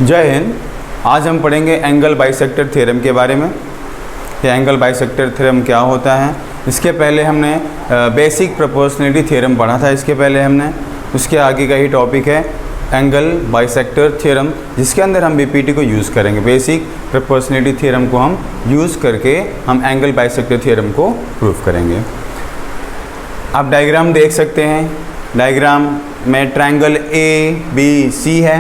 जय हिंद। आज हम पढ़ेंगे एंगल बाइसेक्टर थ्योरम के बारे में। ये एंगल बाइसेक्टर थ्योरम क्या होता है। इसके पहले हमने बेसिक प्रोपोर्शनलिटी थ्योरम पढ़ा था। इसके पहले हमने उसके आगे का ही टॉपिक है एंगल बाइसेक्टर थ्योरम, जिसके अंदर हम बीपीटी को यूज़ करेंगे। बेसिक प्रोपोर्शनलिटी थ्योरम को हम यूज़ करके हम एंगल बाइसेक्टर थ्योरम को प्रूव करेंगे। आप डायग्राम देख सकते हैं। डायग्राम में ट्रायंगल ए बी सी है।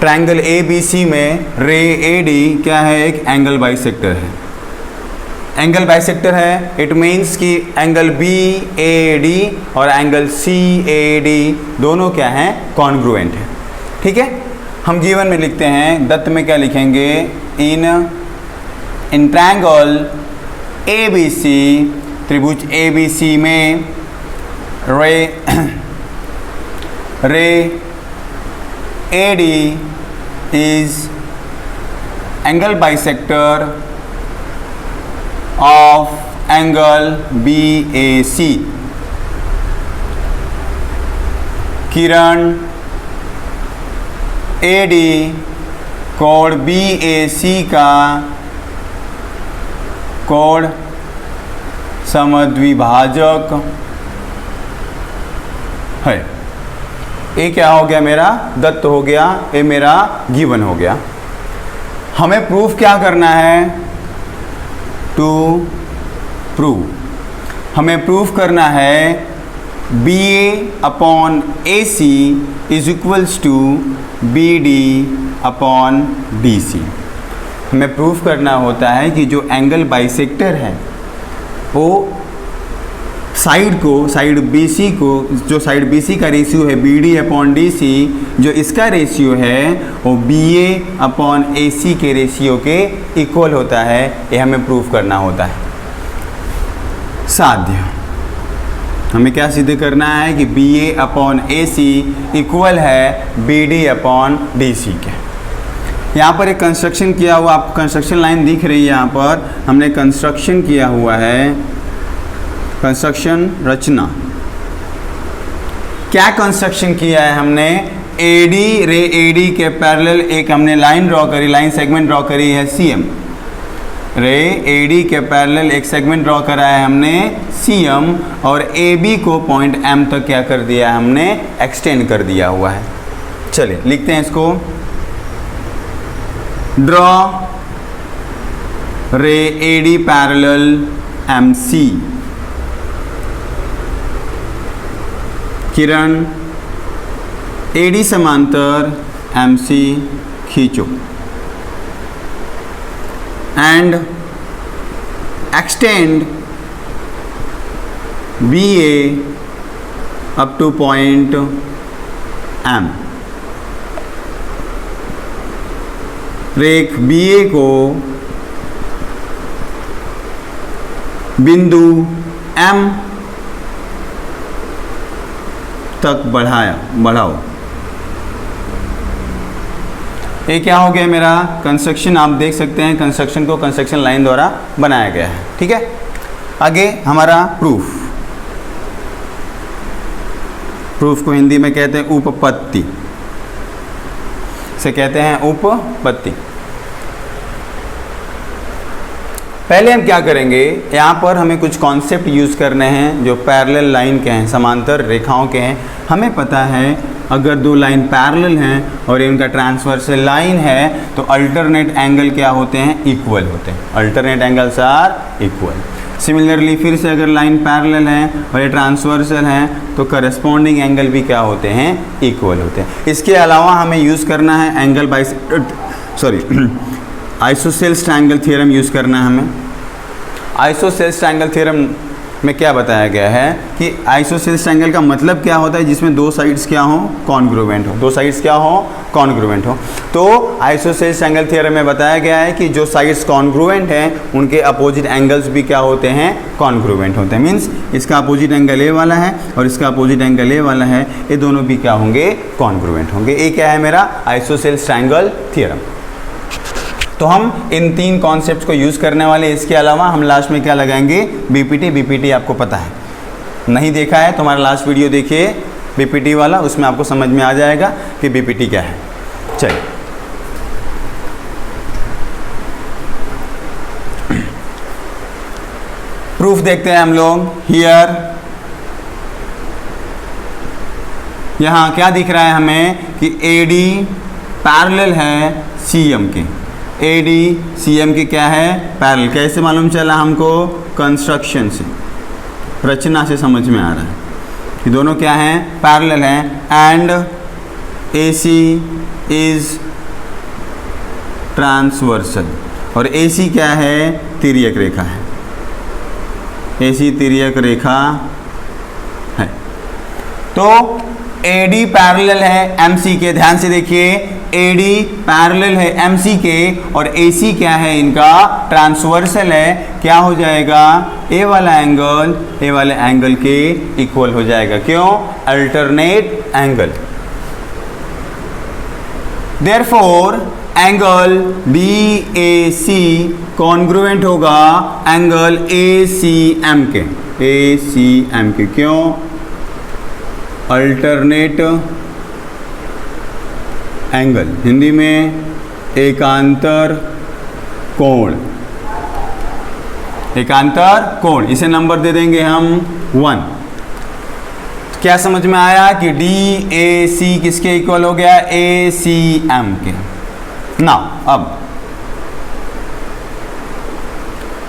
ट्रायंगल ए बी सी में रे ए डी क्या है, एक एंगल बाइसेक्टर है। एंगल बाइसेक्टर है, इट मीन्स कि एंगल बी ए डी और एंगल सी ए डी दोनों क्या हैं, कॉन्ग्रुएंट है। ठीक है, हम गिवन में लिखते हैं, दत्त में क्या लिखेंगे, in triangle A B C, त्रिभुज ए बी सी में रे A D is angle bisector of angle BAC। Kiran AD कोण BAC का कोण समद्विभाजक है। ये क्या हो गया, मेरा दत्त हो गया, ये मेरा गिवन हो गया। हमें प्रूफ क्या करना है, टू प्रूव हमें प्रूफ करना है BA upon AC is equals to BD upon DC। हमें प्रूफ करना होता है कि जो एंगल बाइसेक्टर है वो साइड BC को, जो साइड BC का रेशियो है BD अपॉन DC, जो इसका रेशियो है वो BA अपॉन AC के रेशियो के इक्वल होता है। ये हमें प्रूफ करना होता है। साध्य हमें क्या सिद्ध करना है कि BA अपॉन AC इक्वल है BD अपॉन DC के। यहाँ पर एक कंस्ट्रक्शन किया हुआ, आप कंस्ट्रक्शन लाइन दिख रही है, यहाँ पर हमने कंस्ट्रक्शन किया हुआ है। कंस्ट्रक्शन रचना क्या कंस्ट्रक्शन किया है हमने, AD रे AD के पैरेलल एक हमने लाइन ड्रॉ करी, लाइन सेगमेंट ड्रॉ करी है CM। रे AD के पैरेलल एक सेगमेंट ड्रॉ करा है हमने CM, और AB को पॉइंट M तक क्या कर दिया है, हमने एक्सटेंड कर दिया हुआ है। चलिए लिखते हैं इसको। ड्रॉ रे AD पैरेलल MC। किरण AD समांतर MC खींचो and extend BA up two point M। रेख BA को बिंदु M तक बढ़ाओ। ये क्या हो गया, मेरा कंस्ट्रक्शन आप देख सकते हैं। कंस्ट्रक्शन को कंस्ट्रक्शन लाइन द्वारा बनाया गया है। ठीक है, आगे हमारा प्रूफ को हिंदी में कहते हैं उपपत्ति, से कहते हैं उपपत्ति। पहले हम क्या करेंगे, यहाँ पर हमें कुछ कॉन्सेप्ट यूज़ करने हैं जो पैरेलल लाइन के हैं, समांतर रेखाओं के हैं। हमें पता है अगर दो लाइन पैरेलल हैं और इनका ट्रांसवर्सल लाइन है तो अल्टरनेट एंगल क्या होते हैं, इक्वल होते हैं। Alternate angles are equal. Similarly फिर से अगर लाइन पैरेलल है और ये ट्रांसवर्सल हैं तो करस्पॉन्डिंग एंगल भी क्या होते हैं, इक्वल होते हैं। इसके अलावा हमें यूज़ करना है angle isosceles triangle theorem use करना है हमें। आइसोसेल्स ट्रायंगल थ्योरम में क्या बताया गया है कि आइसोसेल्स ट्रायंगल का मतलब क्या होता है, जिसमें दो साइड्स क्या हो, कॉन्ग्रुएंट हो। दो साइड्स क्या हो, कॉन्ग्रुएंट हो। तो आइसोसेल्स ट्रायंगल थ्योरम में बताया गया है कि जो साइड्स कॉन्ग्रुएंट हैं उनके अपोजिट एंगल्स भी क्या होते हैं, कॉन्ग्रुएंट होते हैं। मीन्स इसका अपोजिट एंगल ए वाला है और इसका अपोजिट एंगल ए वाला है, ये दोनों भी क्या होंगे, कॉन्ग्रुएंट होंगे। ये क्या है, मेरा आइसोसेल्स ट्रायंगल थ्योरम। तो हम इन तीन कॉन्सेप्ट्स को यूज़ करने वाले। इसके अलावा हम लास्ट में क्या लगाएंगे, बीपीटी आपको पता है, नहीं देखा है तो हमारा लास्ट वीडियो देखिए बीपीटी वाला, उसमें आपको समझ में आ जाएगा कि बीपीटी क्या है। चलिए प्रूफ देखते हैं हम लोग। हियर यहाँ क्या दिख रहा है हमें कि AD पैरेलल है CM के। AD CM के क्या है? पैरेलल। कैसे मालूम चला हमको? कंस्ट्रक्शन से, रचना से समझ में आ रहा है कि दोनों क्या हैं? पैरेलल हैं। एंड AC इज ट्रांसवर्सल, और AC क्या है? तिर्यक रेखा है। AC तिर्यक रेखा है। तो AD पैरेलल है MC के, ध्यान से देखिए, AD पैरेलल है MC के और AC क्या है? इनका ट्रांसवर्सल है। क्या हो जाएगा? A वाला एंगल के इक्वल हो जाएगा। क्यों? Alternate angle. Therefore angle BAC congruent होगा एंगल ACM के। क्यों? अल्टरनेट एंगल, हिंदी में एकांतर कोण। इसे नंबर दे देंगे हम 1। क्या समझ में आया कि DAC किसके इक्वल हो गया? ACM के। नाउ अब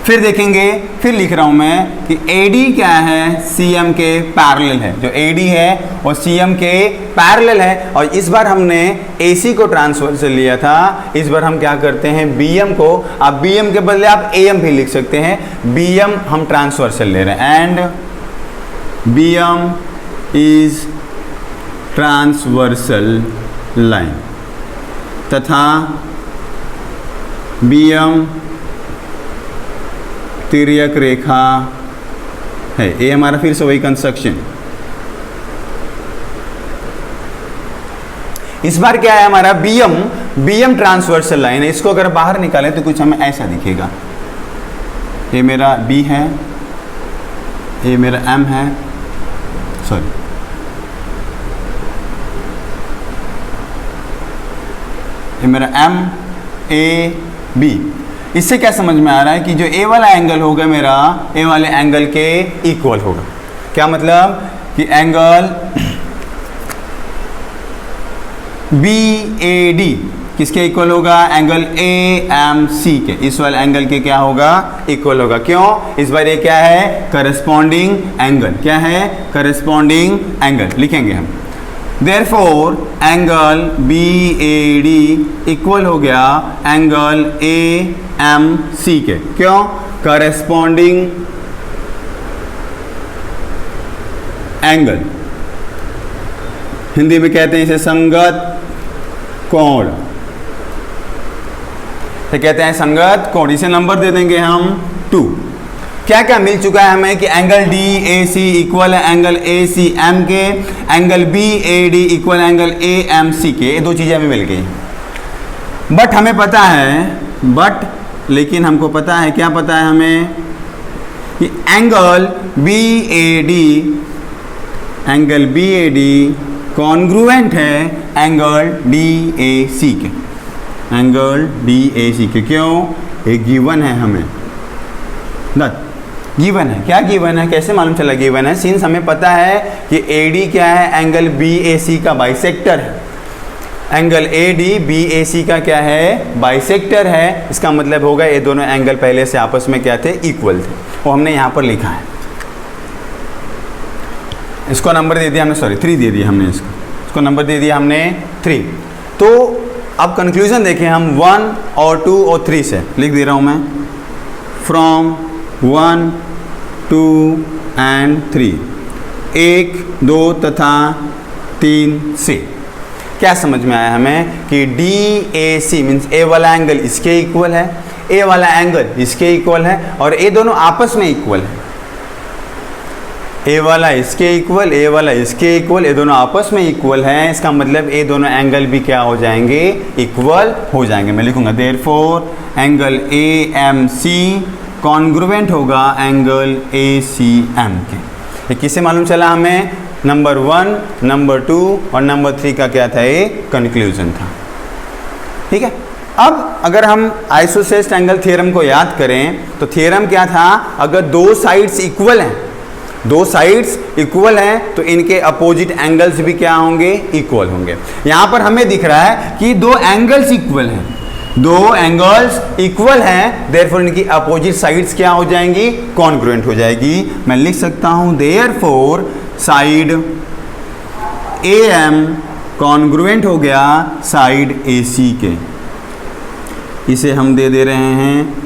फिर देखेंगे, फिर लिख रहा हूं मैं कि AD क्या है? CM के पैरेलल है। जो AD है वो CM के पैरेलल है। और इस बार हमने AC को ट्रांसवर्सल लिया था, इस बार हम क्या करते हैं? BM को। आप BM के बदले आप AM भी लिख सकते हैं। BM हम ट्रांसवर्सल ले रहे हैं। And BM is transversal line, तथा BM तिर्यक रेखा है। ये हमारा फिर से वही कंस्ट्रक्शन। इस बार क्या है हमारा? BM ट्रांसवर्सल लाइन है। इसको अगर बाहर निकालें तो कुछ हमें ऐसा दिखेगा। ये मेरा B है, ये मेरा M है, सॉरी ये मेरा MAB। इससे क्या समझ में आ रहा है कि जो A वाला एंगल होगा मेरा, A वाले एंगल के इक्वल होगा। क्या मतलब? कि एंगल BAD किसके इक्वल होगा? एंगल AMC के, इस वाले एंगल के क्या होगा? इक्वल होगा। क्यों? इस बार ये क्या है? Corresponding angle. क्या है? करस्पॉन्डिंग एंगल लिखेंगे हम। देयरफॉर एंगल BAD इक्वल हो गया एंगल AMC के। क्यों? करस्पॉन्डिंग एंगल, हिंदी में कहते हैं इसे संगत कोण। तो कहते हैं संगत कोण। इसे नंबर दे देंगे हम 2। क्या क्या मिल चुका है हमें? कि एंगल DAC इक्वल है एंगल ACM के, angle BAD equal angle AMC के। ये 2 चीज़ें हमें मिल गई। बट हमें पता है, लेकिन हमको पता है, क्या पता है हमें? कि एंगल BAD कॉन्ग्रुएंट है एंगल DAC के। क्यों? ये गिवन है हमें। गिवन है। क्या गिवन है? कैसे मालूम चला गिवन है? सिंस हमें पता है कि AD क्या है? एंगल BAC का बाइसेक्टर है। एंगल AD BAC का क्या है? बाइसेक्टर है। इसका मतलब होगा ये दोनों एंगल पहले से आपस में क्या थे? इक्वल थे। वो हमने यहाँ पर लिखा है। इसको नंबर दे दिया हमने, सॉरी 3 दे दिया हमने। इसको नंबर दे दिया हमने 3। तो अब कंक्लूजन देखें हम 1 और 2 और 3 से लिख दे रहा हूँ मैं। फ्रॉम 1, 2 एंड 3, 1, 2 तथा 3 से क्या समझ में आया हमें? कि DAC मीन्स A वाला एंगल इसके इक्वल है, A वाला एंगल इसके इक्वल है, और ये दोनों आपस में इक्वल है। A वाला इसके इक्वल, A वाला इसके इक्वल, ये दोनों आपस में इक्वल हैं। इसका मतलब ये दोनों एंगल भी क्या हो जाएंगे? इक्वल हो जाएंगे। मैं लिखूंगा देयरफॉर एंगल AMC कॉन्ग्रुएंट होगा एंगल ACM के। ये किससे मालूम चला हमें? नंबर 1, नंबर 2 और नंबर 3 का क्या था? ये कंक्लूजन था। ठीक है। अब अगर हम आइसोसेलेस ट्रायंगल थ्योरम को याद करें तो थ्योरम क्या था, अगर दो साइड्स इक्वल हैं, दो साइड्स इक्वल हैं तो इनके अपोजिट एंगल्स भी क्या होंगे, इक्वल होंगे। यहां पर हमें दिख रहा है कि दो एंगल्स इक्वल हैं, दो एंगल्स इक्वल हैं, देयरफॉर इनकी अपोजिट साइड्स क्या हो जाएंगी, कॉन्ग्रुएंट हो जाएगी। मैं लिख सकता हूं देयरफॉर साइड AM कॉन्ग्रुएंट हो गया साइड AC के। इसे हम दे दे रहे हैं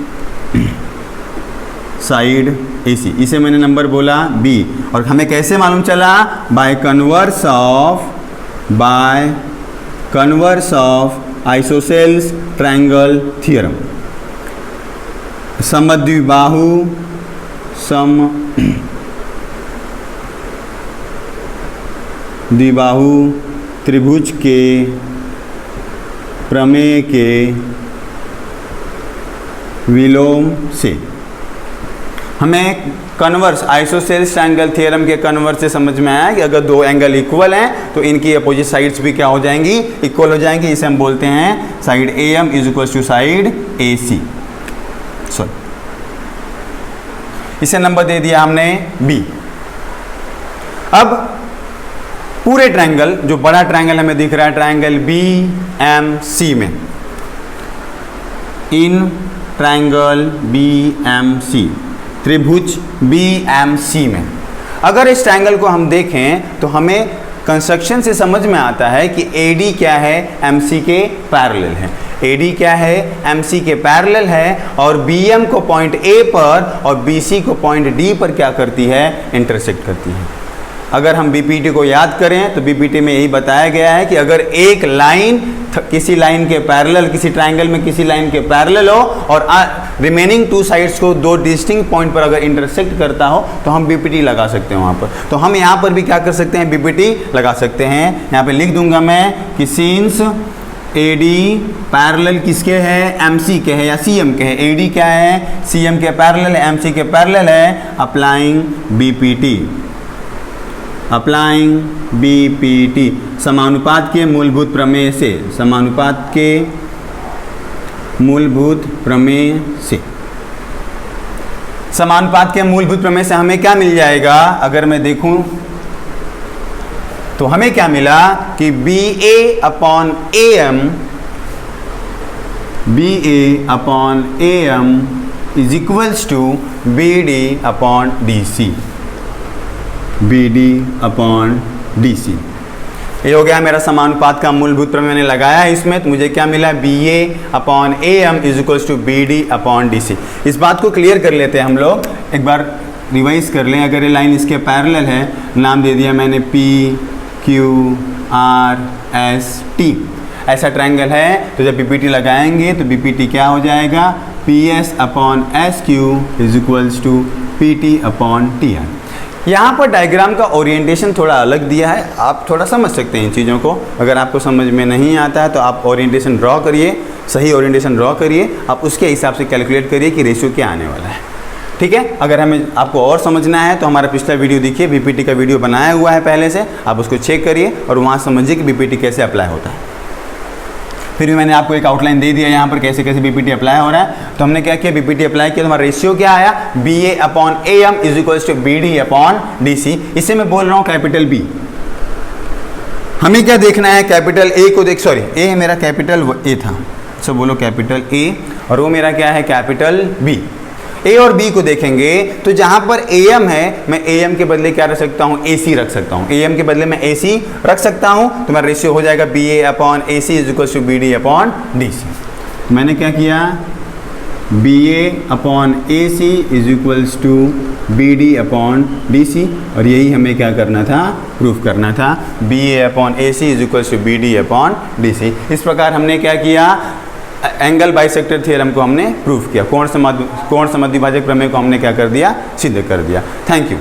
साइड AC, इसे मैंने नंबर बोला B। और हमें कैसे मालूम चला, by converse of isosceles triangle theorem. द्विबाहु त्रिभुज के प्रमेय के विलोम से हमें कन्वर्स आइसोसेलेस ट्रायंगल थ्योरम के कन्वर्स से समझ में आया कि अगर दो एंगल इक्वल हैं तो इनकी अपोजिट साइड्स भी क्या हो जाएंगी, इक्वल हो जाएंगी। इसे हम बोलते हैं side AM is equal to side AC। इसे नंबर दे दिया हमने B। अब पूरे ट्रायंगल, जो बड़ा ट्रायंगल हमें दिख रहा है ट्रायंगल BMC में, इन ट्रायंगल BMC, त्रिभुज BMC में अगर इस ट्रायंगल को हम देखें तो हमें कंस्ट्रक्शन से समझ में आता है कि AD क्या है, MC के पैरेलल है। AD क्या है, MC के पैरेलल है और BM को पॉइंट A पर और BC को पॉइंट D पर क्या करती है, इंटरसेक्ट करती है। अगर हम BPT को याद करें तो BPT में यही बताया गया है कि अगर एक लाइन किसी लाइन के पैरेलल, किसी ट्रायंगल में किसी लाइन के पैरेलल हो और रिमेनिंग टू साइड्स को दो डिस्टिंक्ट पॉइंट पर अगर इंटरसेक्ट करता हो तो हम BPT लगा सकते हैं वहाँ पर। तो हम यहाँ पर भी क्या कर सकते हैं, BPT लगा सकते हैं। यहाँ पे लिख दूंगा मैं कि सीन्स AD पैरेलल किसके है, MC के है या CM के है। AD क्या है, CM के पैरेलल है, MC के पैरेलल है। अप्लाइंग BPT समानुपात के मूलभूत प्रमेय से, समानुपात के मूलभूत प्रमेय से, समानुपात के मूलभूत प्रमेय से हमें क्या मिल जाएगा, अगर मैं देखूं तो हमें क्या मिला कि BA upon AM is equals to BD upon DC। BD upon DC ये हो गया मेरा समानुपात का मूलभूत प्रमेय मैंने लगाया है इसमें, तो मुझे क्या मिला, BA upon AM is equals to BD upon DC। इस बात को क्लियर कर लेते हैं हम लोग, एक बार रिवाइज कर लें। अगर ये लाइन इसके पैरेलल है, नाम दे दिया मैंने PQRST, ऐसा ट्रायंगल है, तो जब BPT लगाएंगे तो BPT क्या हो जाएगा, PS upon SQ is equals to PT upon TR। यहाँ पर डायग्राम का ओरिएंटेशन थोड़ा अलग दिया है, आप थोड़ा समझ सकते हैं इन चीज़ों को। अगर आपको समझ में नहीं आता है तो आप ओरिएंटेशन ड्रॉ करिए, सही ओरिएंटेशन ड्रॉ करिए, आप उसके हिसाब से कैलकुलेट करिए कि रेशियो क्या आने वाला है। ठीक है, अगर हमें आपको और समझना है तो हमारा पिछला वीडियो देखिए, BPT का वीडियो बनाया हुआ है पहले से, आप उसको चेक करिए और वहाँ समझिए कि BPT कैसे अप्लाई होता है। फिर भी मैंने आपको एक आउटलाइन दे दिया यहाँ पर कैसे कैसे BPT अप्लाई हो रहा है। तो हमने क्या किया, BPT अप्लाई किया तो हमारा रेशियो क्या आया, BA upon AM is equals to BD upon DC। इसे मैं बोल रहा हूँ कैपिटल B। हमें क्या देखना है, कैपिटल A को देख, सॉरी A मेरा कैपिटल A था, सो बोलो कैपिटल A, और वो मेरा क्या है, कैपिटल B। A और B को देखेंगे तो जहां पर AM है, मैं AM के बदले क्या रख सकता हूं, AC रख सकता हूं। AM के बदले मैं AC रख सकता हूं, तो मेरा रेशियो हो जाएगा BA upon AC is equal to BD upon DC। मैंने क्या किया, BA upon AC is equals to BD upon DC, और यही हमें क्या करना था, प्रूफ करना था, BA upon AC is equals to BD upon DC। इस प्रकार हमने क्या किया, एंगल बाइसेक्टर थ्योरम को हमने प्रूफ किया, कोण समद्विभाजक प्रमेय को हमने क्या कर दिया, सिद्ध कर दिया। Thank you.